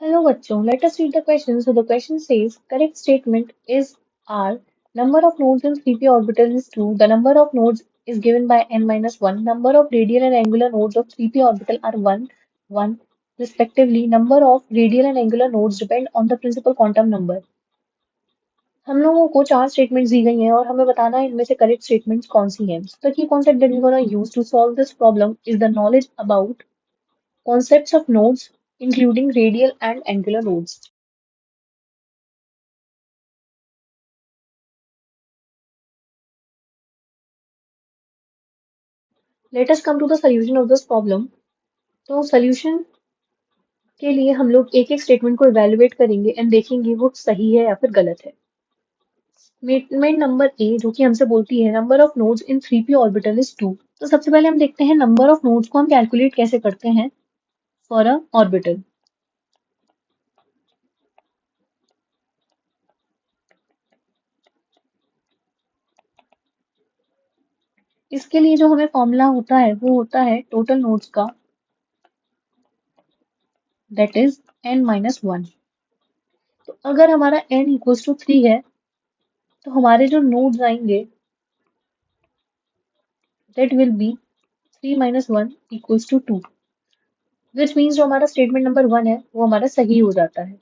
Hello बच्चों, let us read the question. So the question says, correct statement is R. Number of nodes in 3p orbital is 2. The number of nodes is given by n minus 1. Number of radial and angular nodes of 3p orbital are 1, 1 respectively. Number of radial and angular nodes depend on the principal quantum number. हम लोगों को चार statements दी गई हैं और हमें बताना है इनमें से करेक्ट स्टेटमेंट्स कौन सी हैं. So the key concept that we're going to use to solve this problem is the knowledge about concepts of nodes, including radial and angular nodes. Let us come to the solution of this problem. तो solution के लिए हम लोग एक एक statement को evaluate करेंगे and देखेंगे वो सही है या फिर गलत है. स्टेटमेंट नंबर ए जो कि हमसे बोलती है number of nodes in 3p orbital is 2. तो सबसे पहले हम देखते हैं नंबर ऑफ नोड्स को हम कैलकुलेट कैसे करते हैं फॉर अ ऑर्बिटल. इसके लिए जो हमें फॉर्मूला होता है वो होता है टोटल नोड्स का, दैट इज n-1. तो अगर हमारा n इक्वल्स टू 3 है तो हमारे जो नोड्स आएंगे that will be 3 minus 1 equals to 2, which means जो हमारा स्टेटमेंट नंबर 1 है वो हमारा सही हो जाता है.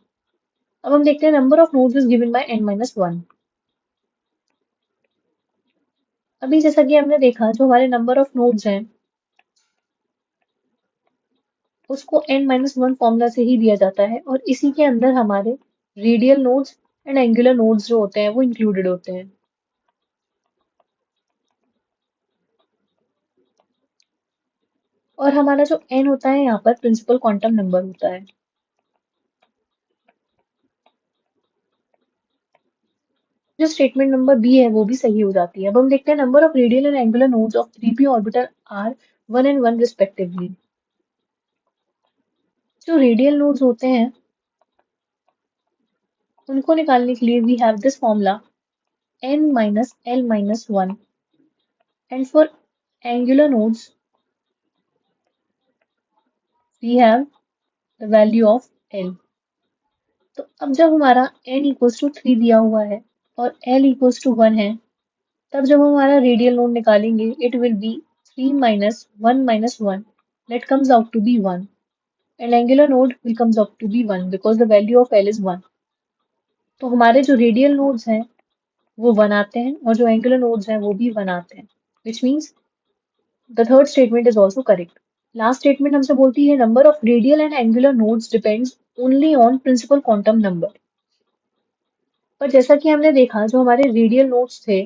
अब हम देखते हैं number of nodes is given by n-1. अभी जैसा कि हमने देखा जो हमारे नंबर ऑफ नोड्स हैं उसको n-1 फॉर्मूला से ही दिया जाता है और इसी के अंदर हमारे radial nodes and angular nodes जो होते हैं वो इंक्लूडेड होते हैं. और हमारा जो n होता है यहाँ पर प्रिंसिपल क्वांटम नंबर होता है. जो स्टेटमेंट नंबर बी है वो भी सही हो जाती है. अब हम देखते हैं number of radial and angular nodes of 3p orbital are 1 and 1 respectively. जो रेडियल नोड्स होते हैं उनको निकालने के लिए we have this formula n minus l minus 1, and for angular nodes we have the value of l. तो अब जब हमारा n equals to 3 दिया हुआ है और l equals to 1 है तब जब हम हमारा रेडियल नोड निकालेंगे it will be 3 minus 1 minus 1 that comes out to be 1, and angular node will comes out to be 1 because the value of l is 1. तो हमारे जो रेडियल नोड्स हैं वो 1 आते हैं और जो एंगुलर नोड्स हैं वो भी 1 आते हैं, which means the third statement is also correct. Last statement हमसे बोलती है number of radial and angular nodes depends only on principal quantum number. पर जैसा कि हमने देखा जो हमारे रेडियल नोड्स थे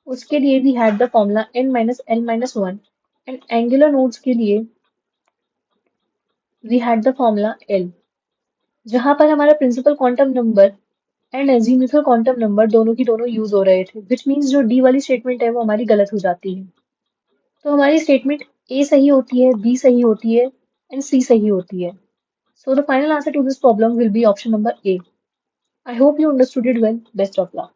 उसके लिए we had the formula n minus l minus 1, and angular nodes के लिए we had the formula l. जहां पर हमारा principal quantum number and azimuthal quantum number दोनों की दोनों यूज हो रहे थे, विच मीन्स जो डी वाली स्टेटमेंट है वो हमारी गलत हो जाती है. तो हमारी स्टेटमेंट ए सही होती है, बी सही होती है एंड सी सही होती है. So the final answer to this problem will be option number A. I hope you understood it well. Best of luck.